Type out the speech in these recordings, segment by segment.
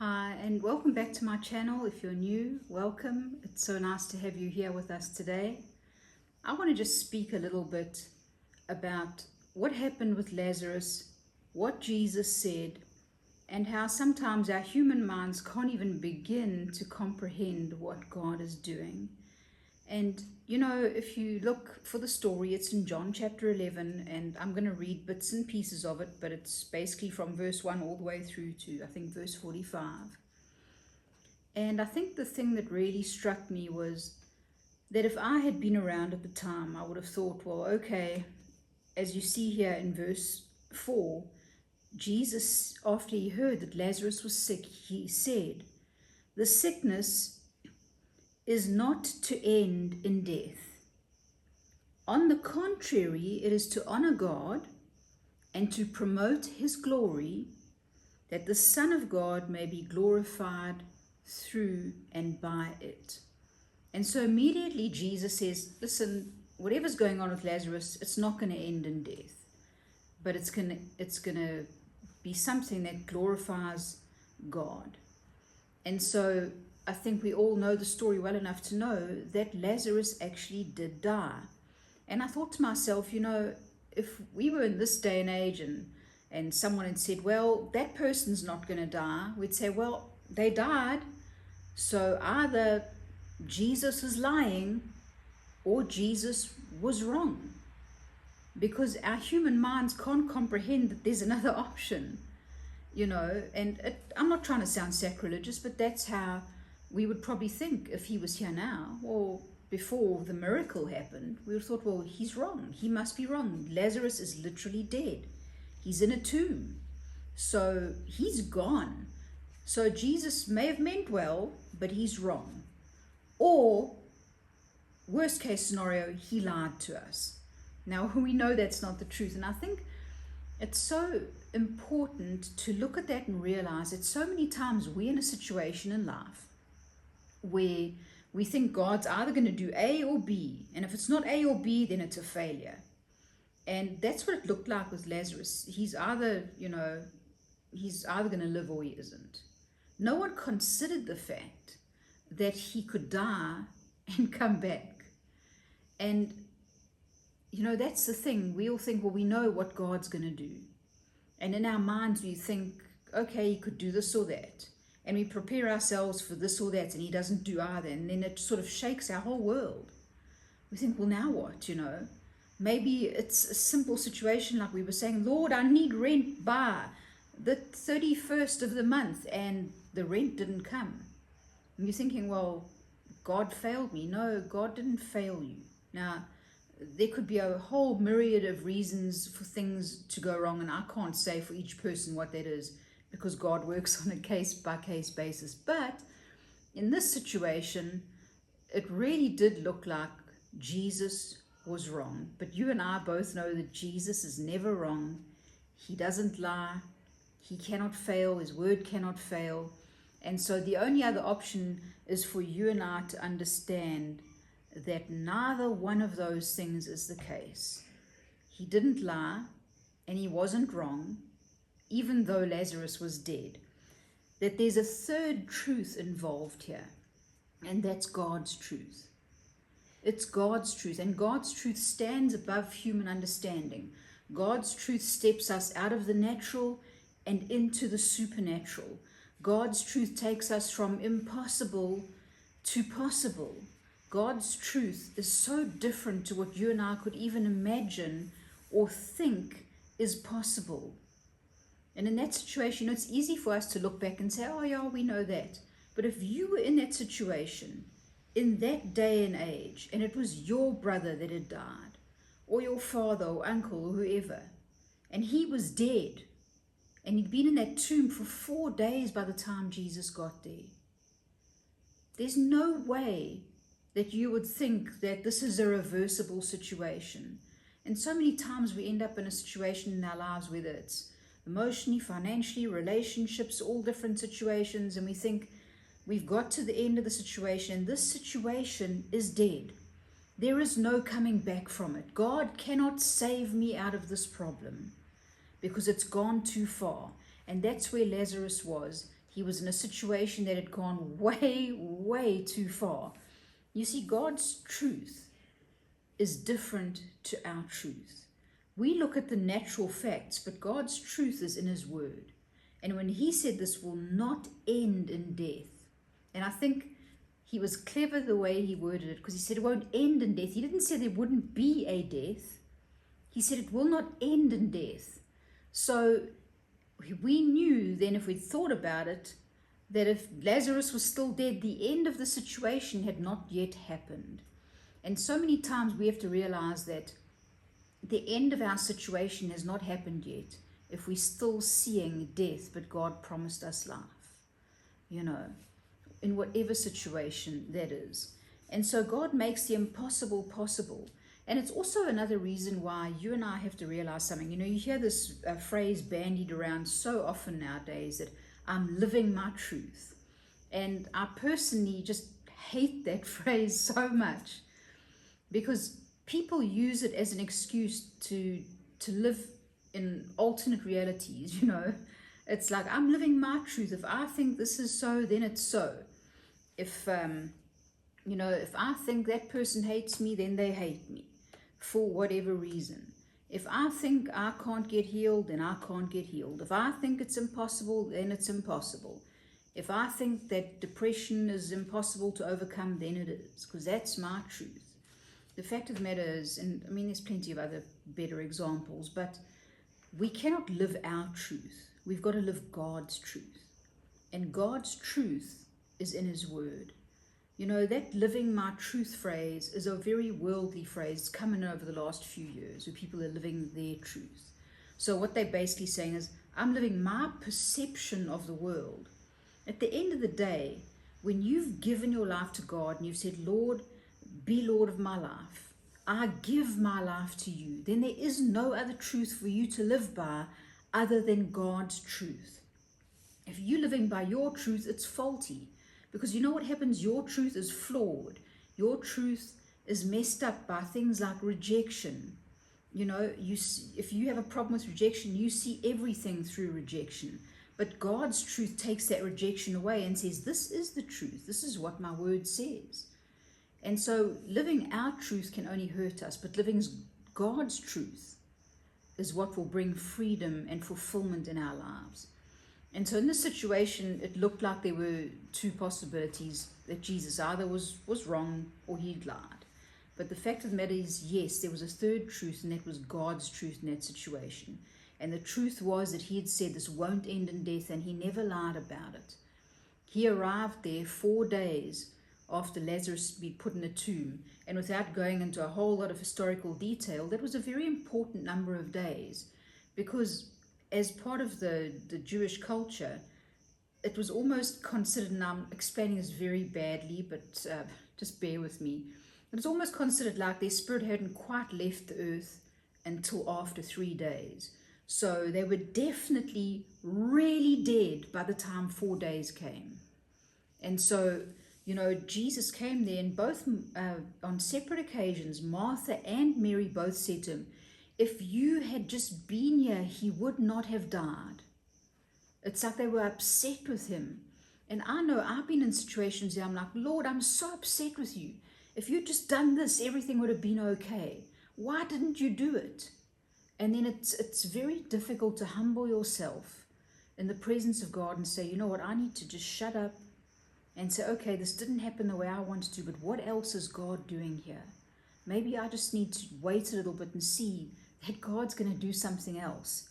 Hi, and welcome back to my channel. If you're new, welcome. It's so nice to have you here with us today. I want to just speak a little bit about what happened with Lazarus, what Jesus said, and how sometimes our human minds can't even begin to comprehend what God is doing. And if you look for the story, it's in John chapter 11, and I'm going to read bits and pieces of it, but it's basically from verse 1 all the way through to, I think, verse 45. And I think the thing that really struck me was that if I had been around at the time, I would have thought, well, okay, as you see here in verse 4, Jesus, after he heard that Lazarus was sick, he said, "The sickness is not to end in death. On the contrary, it is to honor God and to promote his glory, that the Son of God may be glorified through and by it." And so immediately Jesus says, listen, whatever's going on with Lazarus, it's not going to end in death, but it's going to be something that glorifies God. And so I think we all know the story well enough to know that Lazarus actually did die. And I thought to myself, if we were in this day and age and someone had said, well, that person's not going to die, we'd say, well, they died. So either Jesus is lying or Jesus was wrong, because our human minds can't comprehend that there's another option, and I'm not trying to sound sacrilegious, but that's how we would probably think if he was here now or before the miracle happened. We would have thought, well, he's wrong. He must be wrong. Lazarus is literally dead. He's in a tomb. So he's gone. So Jesus may have meant well, but he's wrong. Or, worst case scenario, he lied to us. Now, we know that's not the truth. And I think it's so important to look at that and realize that so many times we're in a situation in life where we think God's either going to do A or B. And if it's not A or B, then it's a failure. And that's what it looked like with Lazarus. He's either going to live or he isn't. No one considered the fact that he could die and come back. And, that's the thing. We all think, well, we know what God's going to do. And in our minds, we think, okay, he could do this or that. And we prepare ourselves for this or that, and he doesn't do either. And then it sort of shakes our whole world. We think, well, now what, Maybe it's a simple situation like we were saying, Lord, I need rent by the 31st of the month, and the rent didn't come. And you're thinking, well, God failed me. No, God didn't fail you. Now, there could be a whole myriad of reasons for things to go wrong, and I can't say for each person what that is, because God works on a case-by-case basis. But in this situation, it really did look like Jesus was wrong. But you and I both know that Jesus is never wrong. He doesn't lie. He cannot fail. His word cannot fail. And so the only other option is for you and I to understand that neither one of those things is the case. He didn't lie, and he wasn't wrong, even though Lazarus was dead. That there's a third truth involved here, and that's God's truth. It's God's truth, and God's truth stands above human understanding. God's truth steps us out of the natural and into the supernatural. God's truth takes us from impossible to possible. God's truth is so different to what you and I could even imagine or think is possible. And in that situation, it's easy for us to look back and say, oh yeah, we know that. But if you were in that situation, in that day and age, and it was your brother that had died, or your father or uncle or whoever, and he was dead, and he'd been in that tomb for 4 days by the time Jesus got there, there's no way that you would think that this is a reversible situation. And so many times we end up in a situation in our lives, whether it's emotionally, financially, relationships, all different situations, and we think we've got to the end of the situation, and this situation is dead. There is no coming back from it. God cannot save me out of this problem because it's gone too far. And that's where Lazarus was. He was in a situation that had gone way, way too far. You see, God's truth is different to our truth. We look at the natural facts, but God's truth is in His Word. And when He said this will not end in death, and I think He was clever the way He worded it, because He said it won't end in death. He didn't say there wouldn't be a death. He said it will not end in death. So we knew then, if we'd thought about it, that if Lazarus was still dead, the end of the situation had not yet happened. And so many times we have to realize that the end of our situation has not happened yet if we're still seeing death, but God promised us life, in whatever situation that is. And so God makes the impossible possible. And it's also another reason why you and I have to realize something. You hear this phrase bandied around so often nowadays, that I'm living my truth. And I personally just hate that phrase so much, because people use it as an excuse to live in alternate realities. It's like, I'm living my truth. If I think this is so, then it's so. If if I think that person hates me, then they hate me for whatever reason. If I think I can't get healed, then I can't get healed. If I think it's impossible, then it's impossible. If I think that depression is impossible to overcome, then it is, because that's my truth. The fact of the matter is, and I mean, there's plenty of other better examples, but we cannot live our truth. We've got to live God's truth. And God's truth is in His Word. That living my truth phrase is a very worldly phrase. It's come in over the last few years where people are living their truth. So what they're basically saying is, I'm living my perception of the world. At the end of the day, when you've given your life to God and you've said, Lord, be Lord of my life, I give my life to you, then there is no other truth for you to live by other than God's truth. If you're living by your truth, it's faulty. Because you know what happens? Your truth is flawed. Your truth is messed up by things like rejection. If you have a problem with rejection, you see everything through rejection. But God's truth takes that rejection away and says, this is the truth. This is what my word says. And so living our truth can only hurt us, but living God's truth is what will bring freedom and fulfillment in our lives. And so in this situation, it looked like there were two possibilities, that Jesus either was wrong or He'd lied. But the fact of the matter is, yes, there was a third truth, and that was God's truth in that situation. And the truth was that He had said this won't end in death, and He never lied about it. He arrived there 4 days after Lazarus had been put in a tomb. And without going into a whole lot of historical detail, that was a very important number of days, because as part of the Jewish culture, it was almost considered, and I'm explaining this very badly, but just bear with me. It was almost considered like their spirit hadn't quite left the earth until after 3 days. So they were definitely really dead by the time 4 days came. And so, Jesus came there, and both on separate occasions, Martha and Mary both said to Him, if you had just been here, he would not have died. It's like they were upset with Him. And I know I've been in situations where I'm like, Lord, I'm so upset with you. If you'd just done this, everything would have been okay. Why didn't you do it? And then it's very difficult to humble yourself in the presence of God and say, you know what, I need to just shut up and say, okay, this didn't happen the way I wanted to, but what else is God doing here? Maybe I just need to wait a little bit and see that God's going to do something else.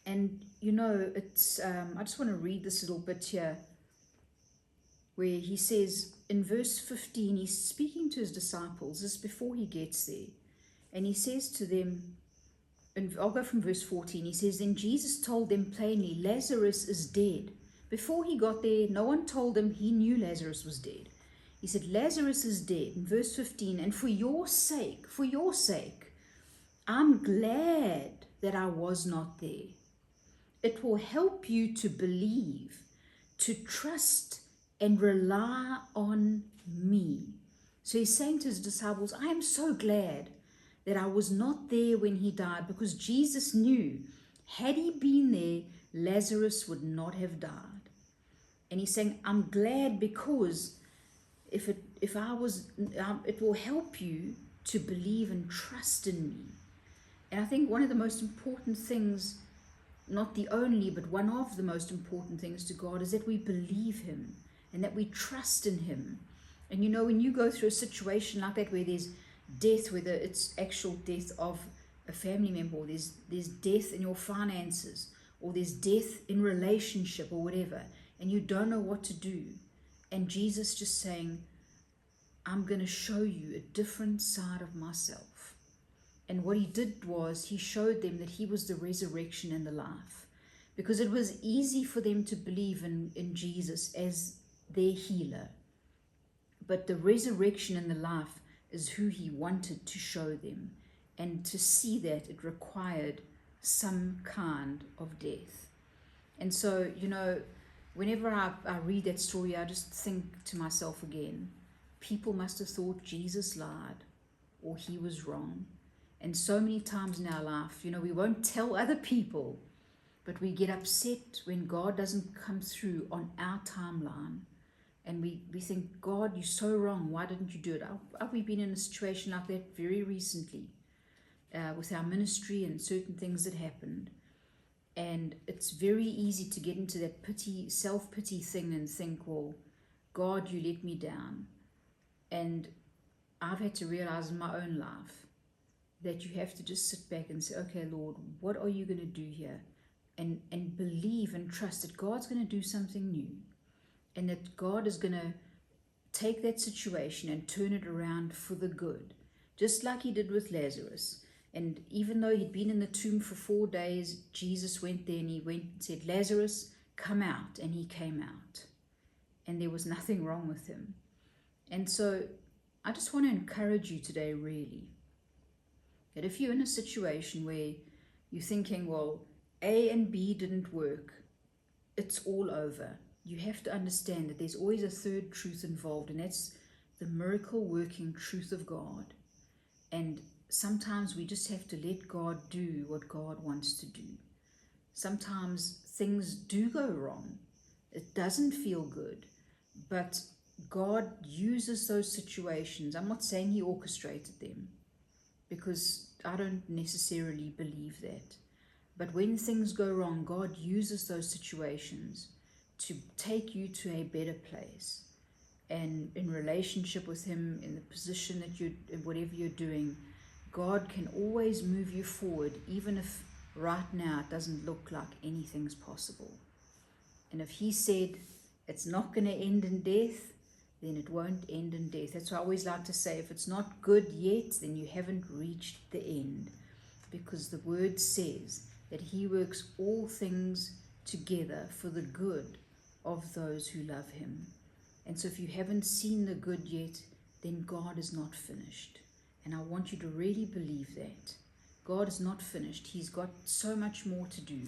And it's I just want to read this little bit here, where He says in verse 15, He's speaking to His disciples, this is before He gets there, and He says to them, and I'll go from verse 14, He says, then Jesus told them plainly, Lazarus is dead. Before He got there, no one told Him He knew Lazarus was dead. He said, Lazarus is dead. In verse 15, and for your sake, I'm glad that I was not there. It will help you to believe, to trust and rely on me. So He's saying to His disciples, I am so glad that I was not there when He died, because Jesus knew, had He been there, Lazarus would not have died. And he's saying, I'm glad, because if I was, it will help you to believe and trust in me. And I think one of the most important things, not the only, but one of the most important things to God, is that we believe him and that we trust in him. And you know, when you go through a situation like that where there's death, whether it's actual death of a family member, or there's death in your finances, or there's death in relationship or whatever, and you don't know what to do, and Jesus just saying, I'm going to show you a different side of myself. And what he did was he showed them that he was the resurrection and the life, because it was easy for them to believe in Jesus as their healer. But the resurrection and the life is who he wanted to show them. And to see that, it required some kind of death. And so, you know, whenever I read that story, I just think to myself again, people must have thought Jesus lied or he was wrong. And so many times in our life, you know, we won't tell other people, but we get upset when God doesn't come through on our timeline. And we think, God, you're so wrong. Why didn't you do it? Have we been in a situation like that very recently with our ministry and certain things that happened? And it's very easy to get into that self-pity thing and think, well, God, you let me down. And I've had to realize in my own life that you have to just sit back and say, okay, Lord, what are you going to do here? And believe and trust that God's going to do something new, and that God is going to take that situation and turn it around for the good, just like he did with Lazarus. And even though he'd been in the tomb for 4 days, Jesus went there and he went and said, Lazarus, come out. And he came out. And there was nothing wrong with him. And so I just want to encourage you today, really, that if you're in a situation where you're thinking, well, A and B didn't work, it's all over. You have to understand that there's always a third truth involved, and that's the miracle working truth of God. And sometimes we just have to let God do what God wants to do. Sometimes things do go wrong. It doesn't feel good, but God uses those situations. I'm not saying he orchestrated them, because I don't necessarily believe that. But when things go wrong, God uses those situations to take you to a better place. And in relationship with him, in the position that you're, whatever you're doing, God can always move you forward, even if right now it doesn't look like anything's possible. And if he said it's not going to end in death, then it won't end in death. That's why I always like to say, if it's not good yet, then you haven't reached the end. Because the word says that he works all things together for the good of those who love him. And so if you haven't seen the good yet, then God is not finished. And I want you to really believe that. God is not finished. He's got so much more to do.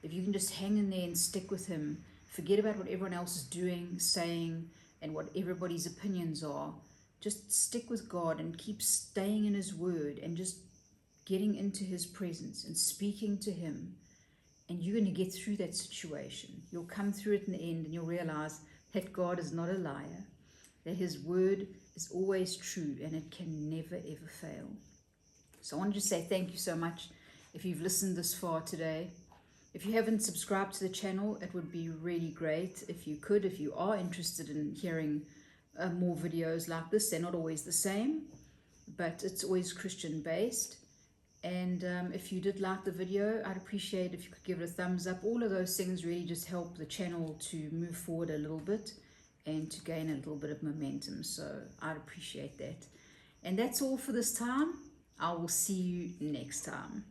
If you can just hang in there and stick with him, forget about what everyone else is doing, saying, and what everybody's opinions are. Just stick with God and keep staying in his word and just getting into his presence and speaking to him. And you're going to get through that situation. You'll come through it in the end, and you'll realize that God is not a liar, that his word is always true, and it can never, ever fail. So I want to just say thank you so much if you've listened this far today. If you haven't subscribed to the channel, it would be really great if you could. If you are interested in hearing more videos like this, they're not always the same, but it's always Christian based. And if you did like the video, I'd appreciate if you could give it a thumbs up. All of those things really just help the channel to move forward a little bit and to gain a little bit of momentum. So I'd appreciate that. And that's all for this time. I will see you next time.